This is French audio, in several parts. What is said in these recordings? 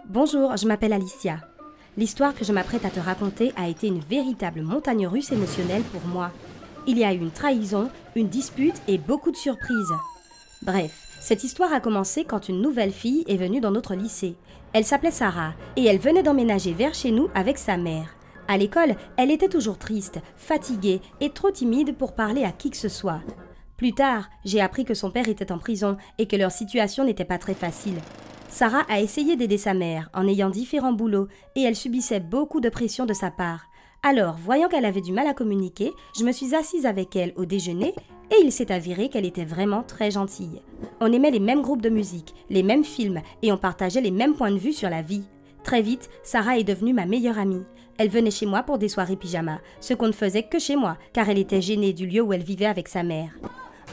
Bonjour, je m'appelle Alicia. L'histoire que je m'apprête à te raconter a été une véritable montagne russe émotionnelle pour moi. Il y a eu une trahison, une dispute et beaucoup de surprises. Bref, cette histoire a commencé quand une nouvelle fille est venue dans notre lycée. Elle s'appelait Sarah et elle venait d'emménager vers chez nous avec sa mère. À l'école, elle était toujours triste, fatiguée et trop timide pour parler à qui que ce soit. Plus tard, j'ai appris que son père était en prison et que leur situation n'était pas très facile. Sarah a essayé d'aider sa mère en ayant différents boulots et elle subissait beaucoup de pression de sa part. Alors, voyant qu'elle avait du mal à communiquer, je me suis assise avec elle au déjeuner et il s'est avéré qu'elle était vraiment très gentille. On aimait les mêmes groupes de musique, les mêmes films et on partageait les mêmes points de vue sur la vie. Très vite, Sarah est devenue ma meilleure amie. Elle venait chez moi pour des soirées pyjama, ce qu'on ne faisait que chez moi car elle était gênée du lieu où elle vivait avec sa mère.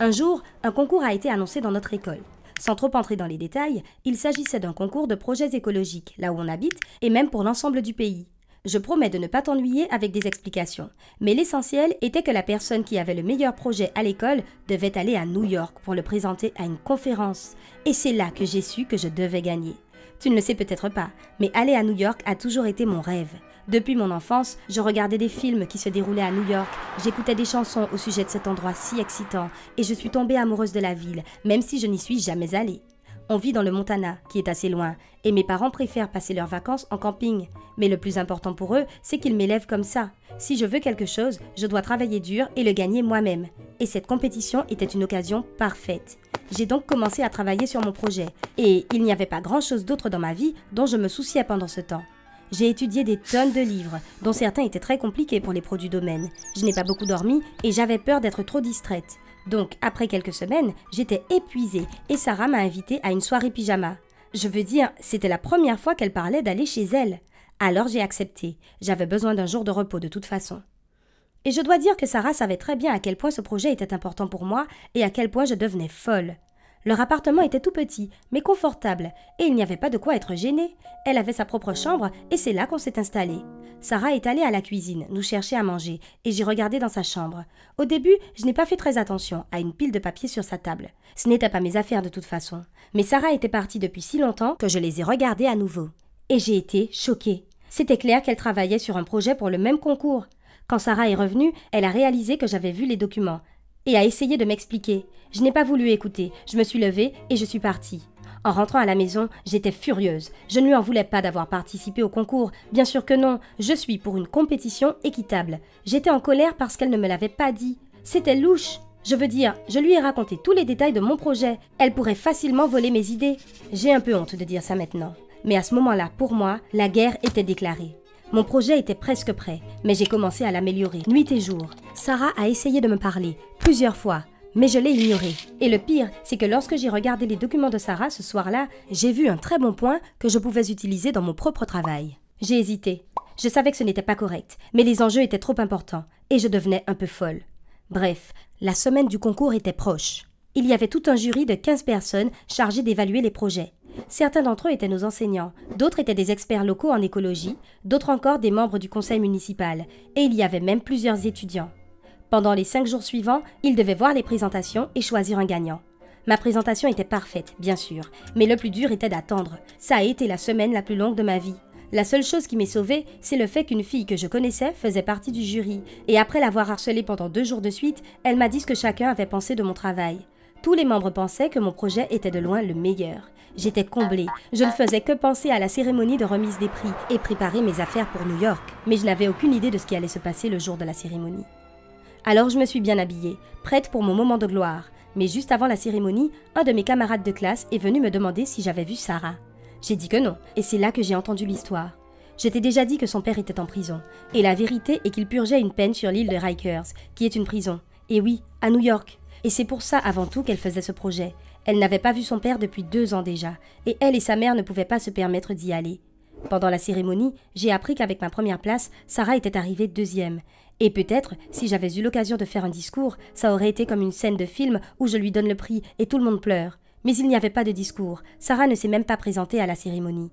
Un jour, un concours a été annoncé dans notre école. Sans trop entrer dans les détails, il s'agissait d'un concours de projets écologiques, là où on habite, et même pour l'ensemble du pays. Je promets de ne pas t'ennuyer avec des explications, mais l'essentiel était que la personne qui avait le meilleur projet à l'école devait aller à New York pour le présenter à une conférence. Et c'est là que j'ai su que je devais gagner. Tu ne le sais peut-être pas, mais aller à New York a toujours été mon rêve. Depuis mon enfance, je regardais des films qui se déroulaient à New York, j'écoutais des chansons au sujet de cet endroit si excitant et je suis tombée amoureuse de la ville, même si je n'y suis jamais allée. On vit dans le Montana, qui est assez loin, et mes parents préfèrent passer leurs vacances en camping. Mais le plus important pour eux, c'est qu'ils m'élèvent comme ça. Si je veux quelque chose, je dois travailler dur et le gagner moi-même. Et cette compétition était une occasion parfaite. J'ai donc commencé à travailler sur mon projet, et il n'y avait pas grand-chose d'autre dans ma vie dont je me souciais pendant ce temps. J'ai étudié des tonnes de livres, dont certains étaient très compliqués pour les pros du domaine. Je n'ai pas beaucoup dormi et j'avais peur d'être trop distraite. Donc, après quelques semaines, j'étais épuisée et Sarah m'a invitée à une soirée pyjama. Je veux dire, c'était la première fois qu'elle parlait d'aller chez elle. Alors j'ai accepté. J'avais besoin d'un jour de repos de toute façon. Et je dois dire que Sarah savait très bien à quel point ce projet était important pour moi et à quel point je devenais folle. Leur appartement était tout petit, mais confortable, et il n'y avait pas de quoi être gêné. Elle avait sa propre chambre, et c'est là qu'on s'est installé. Sarah est allée à la cuisine, nous chercher à manger, et j'ai regardé dans sa chambre. Au début, je n'ai pas fait très attention à une pile de papier sur sa table. Ce n'était pas mes affaires de toute façon. Mais Sarah était partie depuis si longtemps que je les ai regardées à nouveau. Et j'ai été choquée. C'était clair qu'elle travaillait sur un projet pour le même concours. Quand Sarah est revenue, elle a réalisé que j'avais vu les documents et a essayé de m'expliquer. Je n'ai pas voulu écouter, je me suis levée et je suis partie. En rentrant à la maison, j'étais furieuse. Je ne lui en voulais pas d'avoir participé au concours. Bien sûr que non, je suis pour une compétition équitable. J'étais en colère parce qu'elle ne me l'avait pas dit. C'était louche. Je veux dire, je lui ai raconté tous les détails de mon projet. Elle pourrait facilement voler mes idées. J'ai un peu honte de dire ça maintenant. Mais à ce moment-là, pour moi, la guerre était déclarée. Mon projet était presque prêt, mais j'ai commencé à l'améliorer, nuit et jour. Sarah a essayé de me parler, plusieurs fois, mais je l'ai ignoré. Et le pire, c'est que lorsque j'ai regardé les documents de Sarah ce soir-là, j'ai vu un très bon point que je pouvais utiliser dans mon propre travail. J'ai hésité. Je savais que ce n'était pas correct, mais les enjeux étaient trop importants, et je devenais un peu folle. Bref, la semaine du concours était proche. Il y avait tout un jury de 15 personnes chargées d'évaluer les projets. Certains d'entre eux étaient nos enseignants, d'autres étaient des experts locaux en écologie, d'autres encore des membres du conseil municipal, et il y avait même plusieurs étudiants. Pendant les 5 jours suivants, ils devaient voir les présentations et choisir un gagnant. Ma présentation était parfaite, bien sûr, mais le plus dur était d'attendre. Ça a été la semaine la plus longue de ma vie. La seule chose qui m'est sauvée, c'est le fait qu'une fille que je connaissais faisait partie du jury, et après l'avoir harcelée pendant 2 jours de suite, elle m'a dit ce que chacun avait pensé de mon travail. Tous les membres pensaient que mon projet était de loin le meilleur. J'étais comblée. Je ne faisais que penser à la cérémonie de remise des prix et préparer mes affaires pour New York. Mais je n'avais aucune idée de ce qui allait se passer le jour de la cérémonie. Alors je me suis bien habillée, prête pour mon moment de gloire. Mais juste avant la cérémonie, un de mes camarades de classe est venu me demander si j'avais vu Sarah. J'ai dit que non, et c'est là que j'ai entendu l'histoire. Je t'ai déjà dit que son père était en prison. Et la vérité est qu'il purgeait une peine sur l'île de Rikers, qui est une prison. Et oui, à New York. Et c'est pour ça avant tout qu'elle faisait ce projet. Elle n'avait pas vu son père depuis 2 ans déjà, et elle et sa mère ne pouvaient pas se permettre d'y aller. Pendant la cérémonie, j'ai appris qu'avec ma première place, Sarah était arrivée 2e. Et peut-être, si j'avais eu l'occasion de faire un discours, ça aurait été comme une scène de film où je lui donne le prix et tout le monde pleure. Mais il n'y avait pas de discours. Sarah ne s'est même pas présentée à la cérémonie.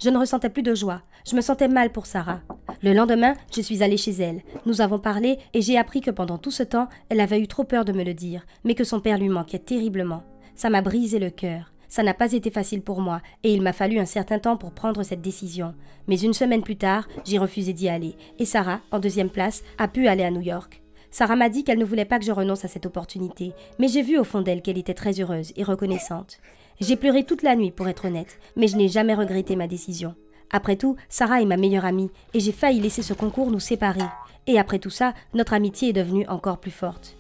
Je ne ressentais plus de joie. Je me sentais mal pour Sarah. Le lendemain, je suis allée chez elle. Nous avons parlé et j'ai appris que pendant tout ce temps, elle avait eu trop peur de me le dire, mais que son père lui manquait terriblement. Ça m'a brisé le cœur. Ça n'a pas été facile pour moi et il m'a fallu un certain temps pour prendre cette décision. Mais une semaine plus tard, j'ai refusé d'y aller et Sarah, en deuxième place, a pu aller à New York. Sarah m'a dit qu'elle ne voulait pas que je renonce à cette opportunité, mais j'ai vu au fond d'elle qu'elle était très heureuse et reconnaissante. J'ai pleuré toute la nuit pour être honnête, mais je n'ai jamais regretté ma décision. Après tout, Sarah est ma meilleure amie et j'ai failli laisser ce concours nous séparer. Et après tout ça, notre amitié est devenue encore plus forte.